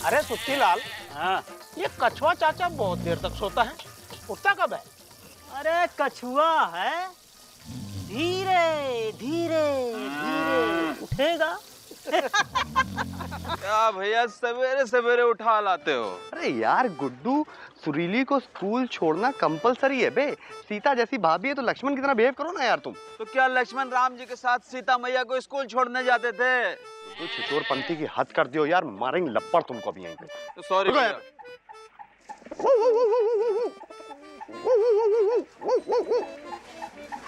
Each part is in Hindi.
अरे सुट्टी लाल, हाँ। ये कछुआ चाचा बहुत देर तक सोता है, उठता कब है? अरे कछुआ है, धीरे धीरे धीरे उठेगा। क्या भैया सवेरे सवेरे उठा लाते हो? अरे यार गुड्डू, सुरीली को स्कूल छोड़ना कंपलसरी है बे। सीता जैसी भाभी है तो लक्ष्मण की तरह बिहेव करो ना यार तुम। तो क्या लक्ष्मण राम जी के साथ सीता मैया को स्कूल छोड़ने जाते थे? तो छिछोर पंथी की हद कर दियो यार, मारेंगे लपड़ तुमको भी यहीं पे। तो सॉरी भैया।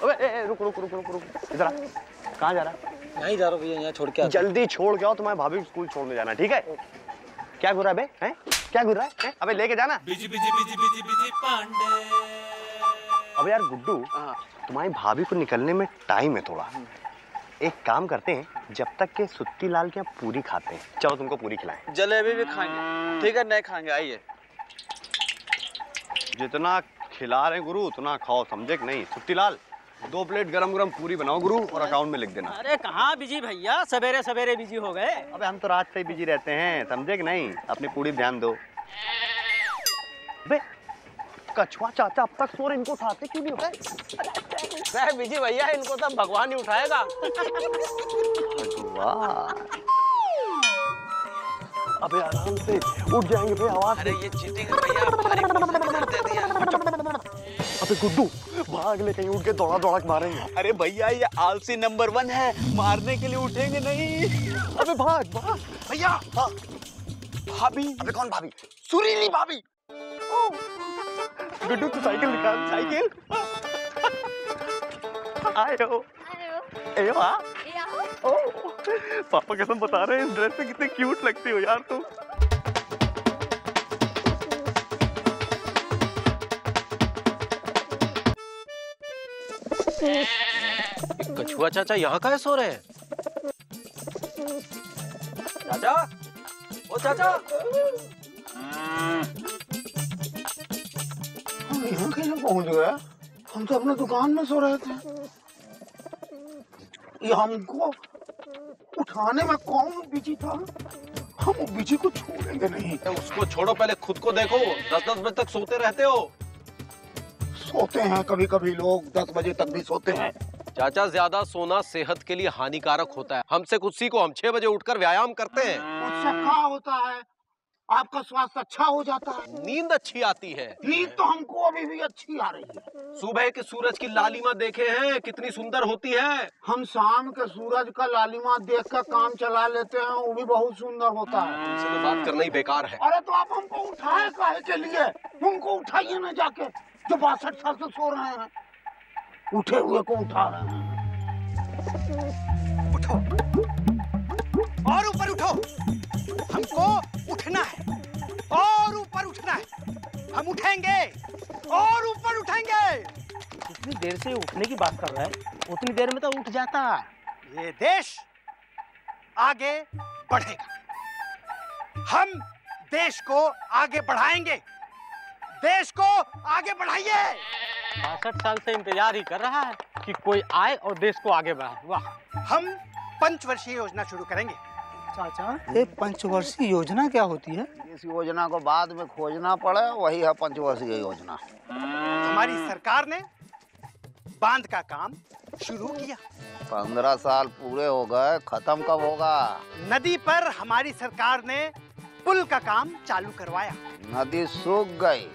अबे रुक रुक रुक रुक रुक, इधर आ। कहाँ जा रहा? नहीं जा रहा भैया, यहाँ छोड़ के जल्दी छोड़ के आओ, तुम्हारे भाभी को स्कूल छोड़ने जाना, ठीक है? क्या घुर रहा है बे? हैं? क्या घुर रहा है? अबे लेके जाना। Busy busy busy busy busy Pandey. अबे यार गुड्डू, तुम्हारी भाभी को निकलने में टाइम है थोड़ा। एक काम करते हैं, जब तक के सुत्ती लाल के यहाँ पूरी खाते हैं। चलो तुमको पूरी खिलाएं। जलेबी भी खाएंगे, ठीक है? नहीं खाएंगे, आइए। जितना खिला रहे गुरु उतना खाओ, समझे कि नहीं? सुत्ती लाल 2 प्लेट गरम गरम पूरी बनाओ गुरु और अकाउंट में लिख देना। अरे कहाँ बिजी भैया, सवेरे सवेरे बिजी हो गए। अबे हम तो रात से ही बिजी रहते हैं, समझे कि नहीं? अपनी पूरी ध्यान दो। बे कछुआ चाचा अब तक सो रहे, इनको उठाते क्यों नहीं उठाए? बिजी भैया, इनको तो भगवान ही उठाएगा। अबे आराम से उठ जाएंगे भाई, आवाज। अरे ये चीटिंग है भैया, हमारी कुर्सी पे दे दिया। अबे गुड्डू भाग ले, कहीं उठ के दौड़ा दौड़ा के मारेंगे। अरे भैया ये आलसी नंबर 1 है, मारने के लिए उठेंगे नहीं। अबे भाग भाग भैया। हाँ। भाभी। अबे कौन भाभी? सुरीली भाभी। गुड्डू तू साइकिल निकाल, साइकिल। आयो एयो आ। ओ पापा कसम बता रहे हैं, इस ड्रेस में कितने क्यूट लगती हो यार तुम। कछुआ चाचा यहाँ काहे सो रहे हैं? चाचा, ओ चाचा। हम यहाँ कैसे पहुँच गए? हम तो अपने दुकान में सो रहे थे। ये हमको उठाने में कौन बिजी था? हम वो बिजी को छोड़ेंगे नहीं। उसको छोड़ो, पहले खुद को देखो। 10-10 बजे तक सोते रहते हो। सोते हैं कभी कभी लोग, 10 बजे तक भी सोते हैं। चाचा ज्यादा सोना सेहत के लिए हानिकारक होता है। हमसे कुछ सीखो, हम 6 बजे उठकर व्यायाम करते हैं। उससे क्या होता है? आपका स्वास्थ्य अच्छा हो जाता है, नींद अच्छी आती है। नींद तो हमको अभी भी अच्छी आ रही है। सुबह के सूरज की लालिमा देखे हैं, कितनी सुंदर होती है। हम शाम के सूरज का लालिमा देख कर काम चला लेते हैं, वो भी बहुत सुंदर होता है। तुमसे तो बात करना ही बेकार है। अरे तो आप हमको उठाए काहे के लिए? उनको उठाइए ना जाके, जो 62 साल से सो रहे हैं। उठे हुए को उठा रहे हैं। उठो और ऊपर उठो, हमको उठना है और ऊपर उठना है। हम उठेंगे और ऊपर उठेंगे। जितनी देर से उठने की बात कर रहा है उतनी देर में तो उठ जाता। ये देश आगे बढ़ेगा, हम देश को आगे बढ़ाएंगे। देश को आगे बढ़ाइए। 62 साल से इंतजार ही कर रहा है कि कोई आए और देश को आगे बढ़ाए। वाह। हम पंचवर्षीय योजना शुरू करेंगे। चाचा, ये पंचवर्षीय योजना क्या होती है? इस योजना को बाद में खोजना पड़े, वही है पंचवर्षीय योजना। हमारी सरकार ने बांध का काम शुरू किया। 15 साल पूरे हो गए, खत्म कब होगा? नदी पर हमारी सरकार ने पुल का काम चालू करवाया। नदी सूख गई,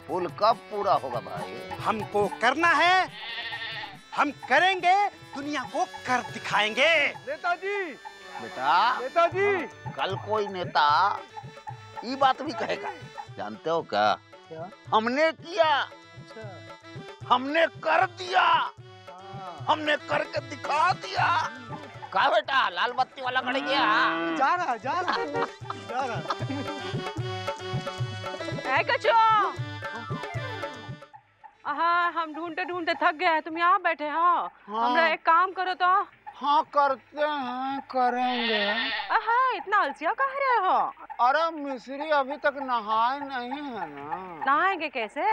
पुल कब पूरा होगा भाई? हमको करना है, हम करेंगे, दुनिया को कर दिखाएंगे। नेताजी, बेटा नेताजी, कल कोई नेता ये बात भी कहेगा, जानते हो क्या? क्या? हमने किया, हमने कर दिया, हमने करके दिखा दिया। क्या बेटा, लाल बत्ती वाला खड़ गया? जा रहा जा रहा जा रहा। कछुआ, हाँ हम ढूंढते ढूंढते थक गए, तुम यहाँ बैठे हो। हमरा एक काम करो तो। हाँ करते हैं, करेंगे। इतना अलसिया कह रहे हो? अरे मिस्री अभी तक नहाए नहीं है ना। नहाएंगे कैसे?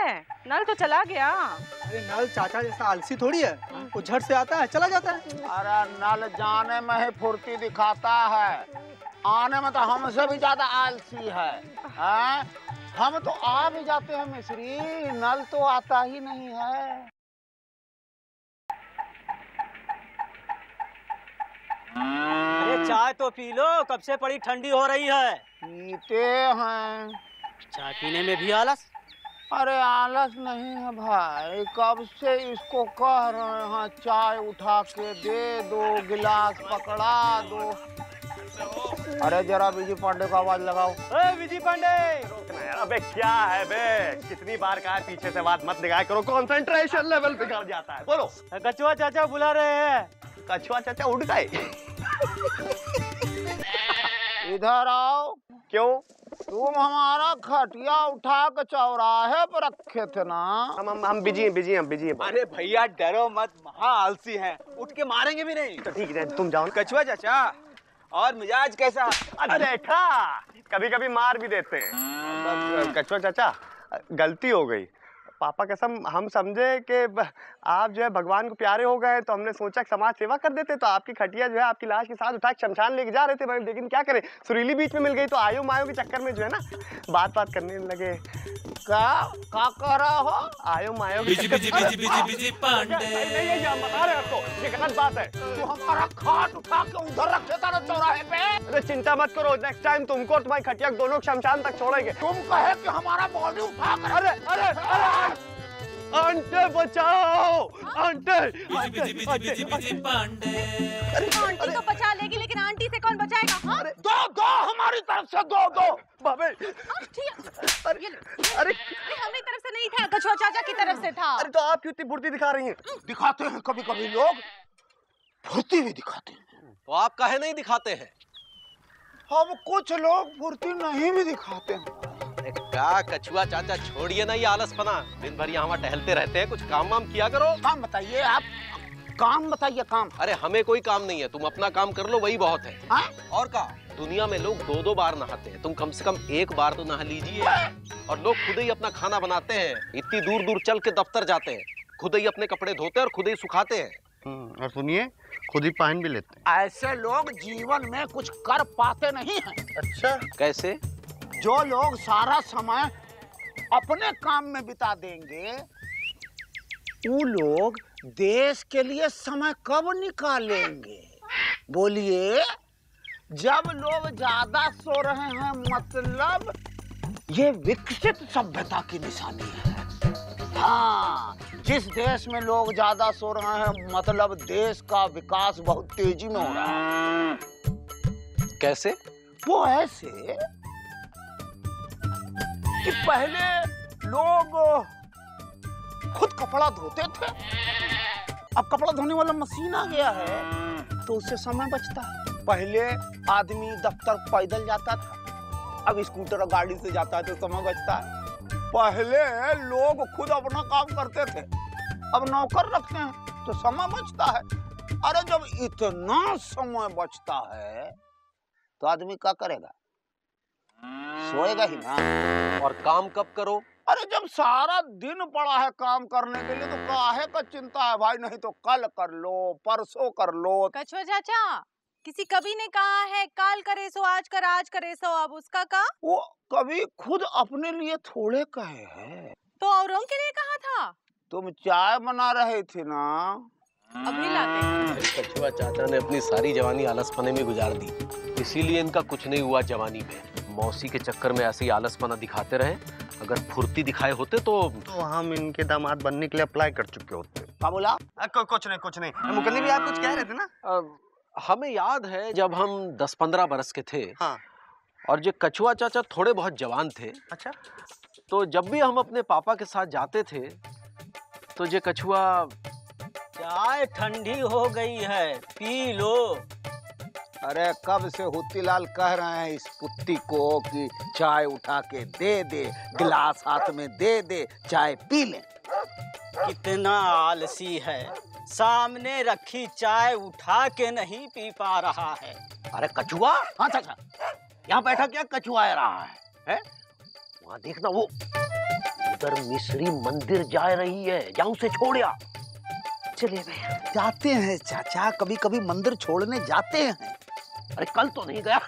नल तो चला गया। अरे नल चाचा जैसा आलसी थोड़ी है, वो झट से आता है चला जाता है। अरे नल जाने में ही फुर्ती दिखाता है, आने में तो हमसे भी ज्यादा आलसी है। हैं? हम तो आ भी जाते हैं मिस्री, नल तो आता ही नहीं है। अरे चाय तो पी लो, कब से बड़ी ठंडी हो रही है। पीते हैं। चाय पीने में भी आलस? अरे आलस नहीं है भाई, कब से इसको कह रहे हैं चाय उठा के दे दो, गिलास पकड़ा दो। अरे जरा विजय पांडे का आवाज लगाओ। विजय पांडे! अबे क्या है बे, कितनी बार कहा है पीछे से बात मत दिखाया करो, कंसंट्रेशन लेवल बिगड़ जाता है। बोलो। कछुआ चाचा बुला रहे हैं। कछुआ चाचा उठ गए? इधर आओ। क्यों? तुम हमारा खटिया उठा के चौराहे पर रखे थे ना। हम बिजी हैं। अरे भैया डरो मत, महा आलसी हैं, उठ के मारेंगे भी नहीं। तो ठीक है तुम जाओ। कछुआ चाचा, और मिजाज कैसा? अरे देखा, कभी कभी मार भी देते हैं। कछुआ चाचा गलती हो गई, पापा कसम हम समझे कि आप जो है भगवान को प्यारे हो गए, तो हमने सोचा कि समाज सेवा कर देते, तो आपकी खटिया जो है आपकी लाश के साथ उठा के शमशान लेके जा रहे थे, लेकिन क्या करें, सुरीली बीच में मिल गई, तो आयो मायो के चक्कर में जो है ना बात करने लगे। क्या कह रहा हो? आयो मायो busy busy busy busy busy Pandey. नहीं हम बता रहे हैं आपको, ये गलत बात है। तू हमारा खाट उठा के उधर रखे था ना चौराहे पे। अरे चिंता मत करो, नेक्स्ट टाइम तुमको और तुम्हारी खटिया दोनों शमशान तक छोड़ेंगे। तुम कहे कि हमारा बॉडी उठा कर। अरे आंटे बचाओ, आंटे। Busy busy busy busy busy Pandey. Aunty तो बचा लेगी, लेकिन आंटी से कौन बचाएगा? हाँ? दो हमारी तरफ से दो। बाबे अरे हमारी तरफ से नहीं था, कछुआ चाचा की तरफ से था। अरे तो आप क्यों इतनी फुर्ती दिखा रही हैं? दिखाते हैं कभी कभी लोग, फुर्ती भी दिखाते हैं। तो आप काहे नहीं दिखाते हैं? हम कुछ लोग फुर्ती नहीं भी दिखाते हैं। अरे क्या कछुआ चाचा, छोड़िए ना ये आलसपना, दिन भर यहाँ टहलते रहते हैं, कुछ काम वाम किया करो। काम बताइए आप, काम बताइए काम। अरे हमें कोई काम नहीं है, तुम अपना काम कर लो, वही बहुत है। हाँ? और क्या, दुनिया में लोग 2-2 बार नहाते हैं, तुम कम से कम 1 बार तो नहा लीजिए। और लोग खुद ही अपना खाना बनाते हैं, इतनी दूर दूर चल के दफ्तर जाते हैं, खुद ही अपने कपड़े धोते हैं और खुद ही सुखाते हैं। और सुनिए, खुद ही पहन भी लेते हैं। ऐसे लोग जीवन में कुछ कर पाते नहीं हैं। अच्छा कैसे? जो लोग सारा समय अपने काम में बिता देंगे, वो लोग देश के लिए समय कब निकालेंगे? बोलिए। जब लोग ज्यादा सो रहे हैं, मतलब ये विकसित सभ्यता की निशानी है। हाँ, जिस देश में लोग ज्यादा सो रहे हैं, मतलब देश का विकास बहुत तेजी में हो रहा है। कैसे? वो ऐसे कि पहले लोग खुद कपड़ा धोते थे, अब कपड़ा धोने वाला मशीन आ गया है, तो उससे समय बचता है। पहले आदमी दफ्तर पैदल जाता था, अब स्कूटर और गाड़ी से जाता है, तो समय बचता है। पहले लोग खुद अपना काम करते थे, अब नौकर रखते हैं, तो समय बचता है। अरे जब इतना समय बचता है, तो आदमी क्या करेगा? सोएगा ही ना। और काम कब करो? अरे जब सारा दिन पड़ा है काम करने के लिए, तो काहे का चिंता है भाई? नहीं तो कल कर लो, परसों कर लो। कछुआ चाचा, किसी कवि ने कहा है, काल करे सो आज कर, आज करे सो अब, उसका का? वो कभी खुद अपने लिए थोड़े कहे हैं, तो औरों के लिए कहा था। तुम चाय बना रहे थे ना, अभी लाते हैं। कछुआ चाचा ने अपनी सारी जवानी आलसपने में गुजार दी, इसीलिए इनका कुछ नहीं हुआ जवानी में। मौसी के चक्कर में ऐसे ही आलसपना दिखाते रहे, अगर फुर्ती दिखाए होते तो हम इनके दामाद बनने के लिए अप्लाई कर चुके होते। क्या बोला? कुछ नहीं। मुकद्दर भी आप कुछ कह रहे थे ना? हमें याद है जब हम 10-15 बरस के थे, हाँ। और जो कछुआ चाचा थोड़े बहुत जवान थे। अच्छा। तो जब भी हम अपने पापा के साथ जाते थे, तो जो कछुआ, चाय ठंडी हो गई है, पी लो। अरे कब से हुत्तीलाल कह रहे हैं इस पुत्ती को कि चाय उठा के दे दे, गिलास हाथ में दे दे, चाय पी ले। कितना आलसी है, सामने रखी चाय उठा के नहीं पी पा रहा है। अरे कछुआ, हाँ चाचा, यहाँ बैठा क्या कछुआ रहा है? वहाँ देखना, वो उधर मिस्री मंदिर जा रही है, जा उसे छोड़िया। चलिए जाते हैं चाचा, कभी कभी मंदिर छोड़ने जाते हैं। अरे कल तो नहीं गया।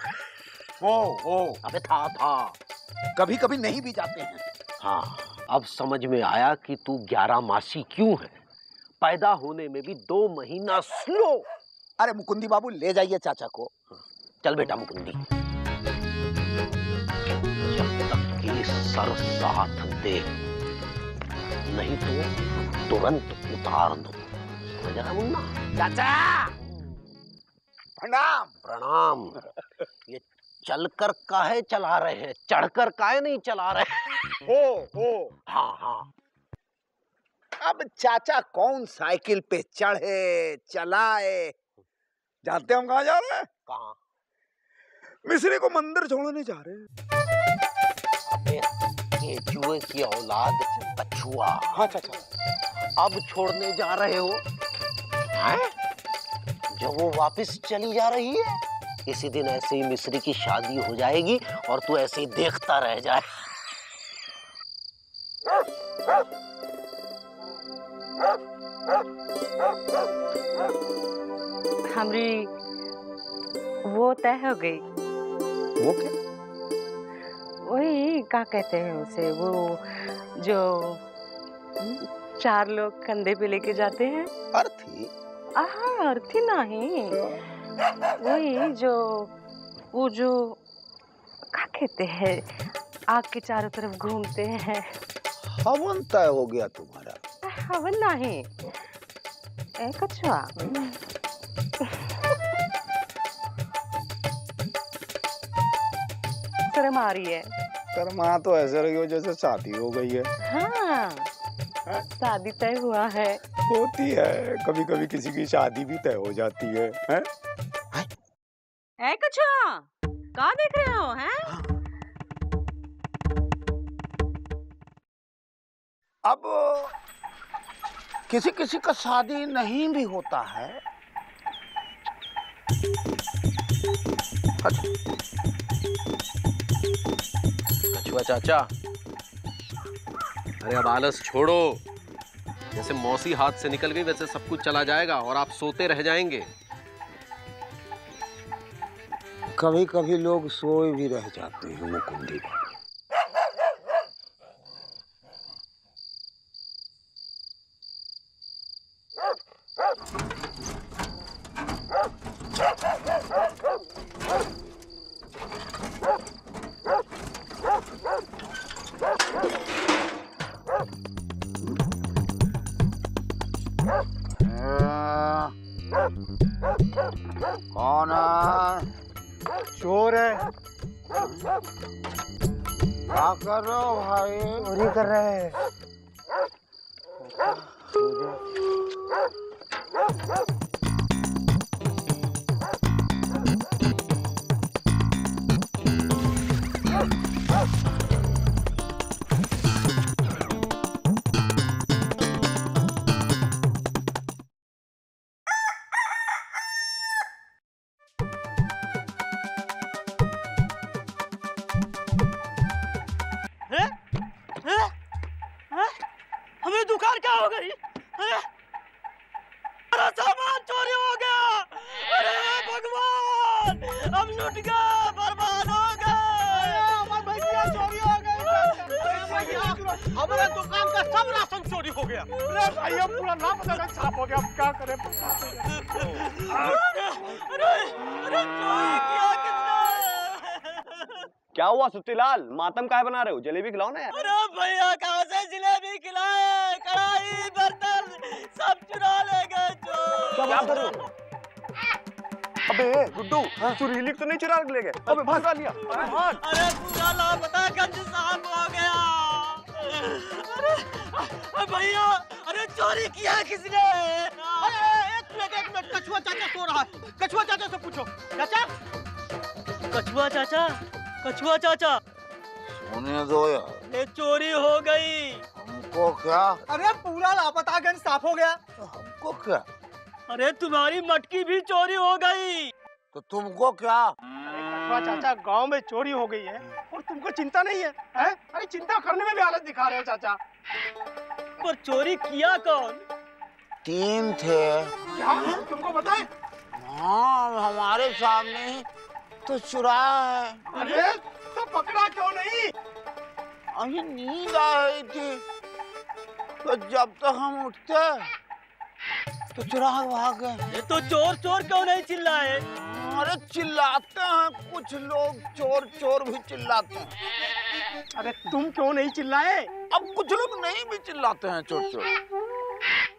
हो अबे था कभी कभी नहीं भी जाते हैं। हाँ, अब समझ में आया कि तू 11 मासी क्यों है। पैदा होने में भी 2 महीना स्लो। अरे मुकुंदी बाबू ले जाइए चाचा को। चल बेटा मुकुंदी, जब तक कि सर साथ दे, नहीं तो तुरंत उतार दो। समझ रहा मुन्ना? चाचा प्रणाम। प्रणाम। ये चलकर काहे चला रहे हैं, चढ़कर काहे नहीं चला रहे? हो हाँ। अब चाचा कौन साइकिल पे चढ़े चलाए। जानते हम कहाँ जा रहे हैं? कहाँ? मिस्री को मंदिर छोड़ने जा रहे हैं। अबे केचुए की औलाद कछुआ। हाँ चाचा। अब छोड़ने जा रहे हो हैं? जब वो वापस चली जा रही है, इसी दिन ऐसे ही मिस्री की शादी हो जाएगी और तू ऐसे ही देखता रह जाए। हमारी वो तय हो गई। वो क्या? वही क्या कहते हैं उसे, वो जो 4 लोग कंधे पे लेके जाते हैं। अर्थी? अर्थी नहीं, वही जो वो जो क्या कहते हैं, आग के चारों तरफ घूमते हैं। हवन तय हो गया तुम्हारा? हवन नहीं, कछुआ। शर्म आ रही है। शर्मा तो ऐसे रही हो जैसे शादी हो गई है। हाँ, शादी तय हुआ है। होती है, कभी कभी किसी की शादी भी तय हो जाती है। कछुआ, क्या देख रहे हो? हैं? अब किसी किसी का शादी नहीं भी होता है। कछुआ चाचा, अरे अब आलस छोड़ो। जैसे मौसी हाथ से निकल गई वैसे सब कुछ चला जाएगा और आप सोते रह जाएंगे। कभी कभी लोग सोए भी रह जाते हैं मुकुंदी। कौन है? चोर है। क्या कर रहे हो भाई? चोरी कर रहे हैं। हमें दुकान क्या हो गई? हमारा सामान चोरी हो गया। अरे भगवान, हम लुट गए, बर्बाद हो गए। हमारे भैया चोरी हो गई। हमारे दुकान का सब राशन चोरी हो गया। अरे भैया पूरा नाम बताना छाप हो गया। अब क्या करें? अरे चोरी किया किसने? क्या हुआ सुत्तीलाल, मातम काहे बना रहे हो? जलेबी खिलाओ ना यार। अरे भैया कहाँ से जलेबी खिलाए, कढ़ाई बर्तन सब चुरा ले गए चोर। क्या कर रहे हो? अबे गुड्डू, सुरीली तो नहीं चुरा ले गए? अबे भागा लिया। अरे पूरा लापता गंज साफ हो गया। अरे भैया, अरे चोरी किया किसने? एक मिनट, कछुआ चाचा सो रहा है। कछुआ चाचा से पूछो। चाचा, कछुआ चाचा, कछुआ चाचा, सोने दो यार। ये चोरी हो गई। हमको क्या? अरे पूरा लापता गंज साफ हो गया। हमको क्या? अरे तुम्हारी मटकी भी चोरी हो गई। तो तुमको क्या? कछुआ चाचा, गांव में चोरी हो गई है और तुमको चिंता नहीं है, हैं? अरे चिंता करने में भी आलस दिखा रहे हो चाचा। पर चोरी किया कौन? 3 थे। क्या तुमको बताए? हाँ, हमारे सामने ही तो चुराया है। अरे तो पकड़ा क्यों नहीं? अभी नींद आ रही थी, तो जब तक हम उठते तो चुरा के भाग गए। ये तो चोर चोर क्यों नहीं चिल्लाए? अरे चिल्लाते हैं, कुछ लोग चोर चोर भी चिल्लाते हैं। अरे तुम क्यों नहीं चिल्लाए? अब कुछ लोग नहीं भी चिल्लाते हैं चोर चोर।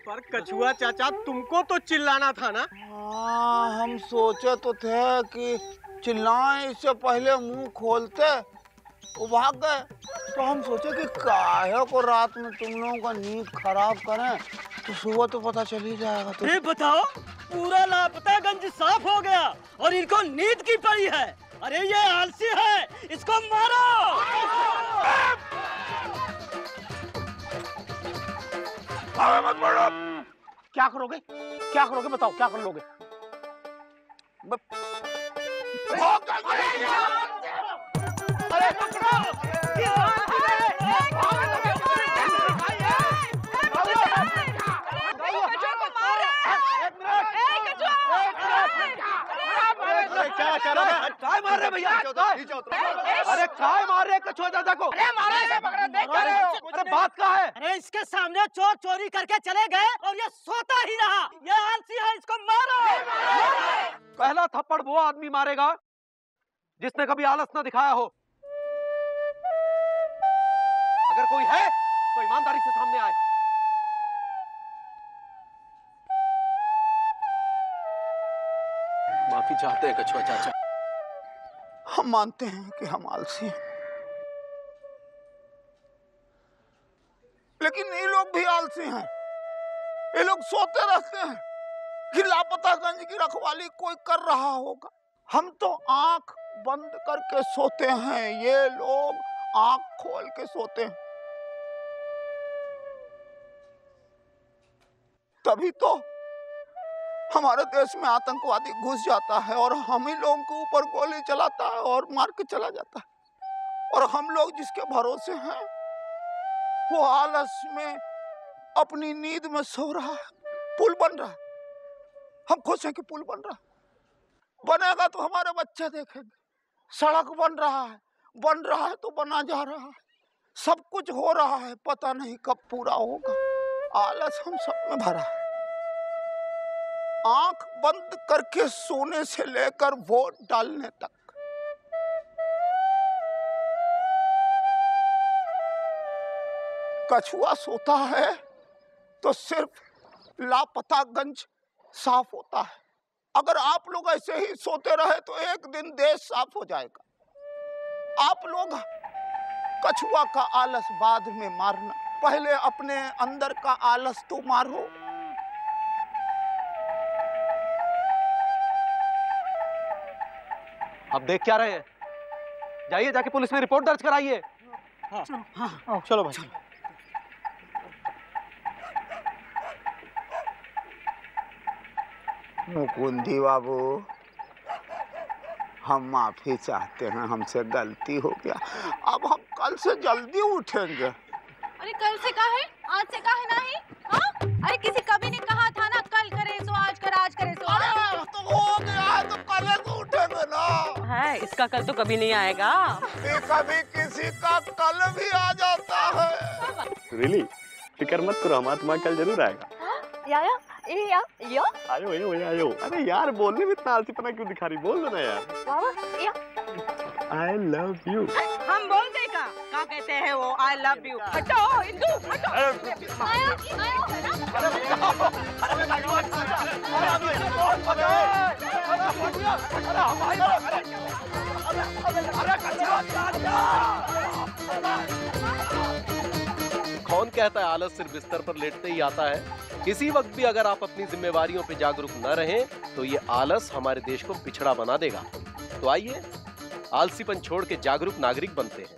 पर कछुआ चाचा तुमको तो चिल्लाना था ना। हाँ, हम सोचे तो थे कि चिल्लाएं, इससे पहले मुंह खोलते वो भाग गए। तो हम सोचे कि काहे को रात में तुम लोगों का नींद खराब करें, तो सुबह तो पता चल ही जाएगा। तो ये बताओ, पूरा लापतागंज साफ हो गया और इनको नींद की पड़ी है। अरे ये आलसी है, इसको मारो। मत मारो। क्या करोगे? क्या करोगे बताओ, क्या कर लोगे? अरे पकड़ो! काय मार रहे भैया? अरे काय मार रहे कछुआ चाचा को? अरे मारो इसे, पकड़ो, देख क्या रहे हो? अरे बात क्या है? अरे इसके सामने चोर चोरी करके चले गए और ये सोता ही रहा। ये आलसी है, इसको मारो। पहला थप्पड़ वो आदमी मारेगा जिसने कभी आलस न दिखाया हो। अगर कोई है तो ईमानदारी से सामने आए। माफी चाहते हैं कछुआ चाचा। हम मानते हैं कि हम आलसी हैं, लेकिन ये लोग भी आलसी हैं। ये लोग सोते रहते हैं कि लापतागंज की रखवाली कोई कर रहा होगा। हम तो आंख बंद करके सोते हैं, ये लोग आंख खोल के सोते हैं। तभी तो हमारे देश में आतंकवादी घुस जाता है और हम ही लोगों के ऊपर गोली चलाता है और मार के चला जाता है। और हम लोग जिसके भरोसे हैं वो आलस में अपनी नींद में सो रहा है। पुल बन रहा है, हम खुश हैं कि पुल बन रहा है। बनेगा तो हमारे बच्चे देखेंगे। सड़क बन रहा है तो बना जा रहा है। सब कुछ हो रहा है, पता नहीं कब पूरा होगा। आलस हम सब में भरा है। आंख बंद करके सोने से लेकर वोट डालने तक। कछुआ सोता है तो सिर्फ लापतागंज साफ होता है। अगर आप लोग ऐसे ही सोते रहे तो एक दिन देश साफ हो जाएगा। आप लोग कछुआ का आलस बाद में मारना, पहले अपने अंदर का आलस तो मारो। अब देख क्या रहे हैं? जाइए, जाके पुलिस में रिपोर्ट दर्ज कराइए। हाँ, चलो भाई। मुकुंदी बाबू, हम माफी चाहते हैं, हमसे गलती हो गया। अब हम कल से जल्दी उठेंगे। अरे कल से काहे? आज से काहे नहीं? हाँ? अरे किसी कवि ने कहा था ना, कल करे सो आज कर, आज करे सो आज। तो हो गया है तो कल को उठेंगे ना। है, इसका कल तो कभी नहीं आएगा। कभी किसी का कल भी आ जाता है। रियली फिक्र मत करो, हमारा तुम्हारा कल जरूर आएगा। या आयो। अरे यार, बोलने में इतना आलसीपना क्यों दिखा रही? बोल दो ना यार। I love you। हम बोल देगा, क्या कहते हैं वो? I love you। हटो इंदु, हटो। कौन कहता है आलस सिर्फ बिस्तर पर लेटते ही आता है? किसी वक्त भी अगर आप अपनी जिम्मेवारियों पे जागरूक न रहें तो ये आलस हमारे देश को पिछड़ा बना देगा। तो आइए, आलसीपन छोड़ के जागरूक नागरिक बनते हैं।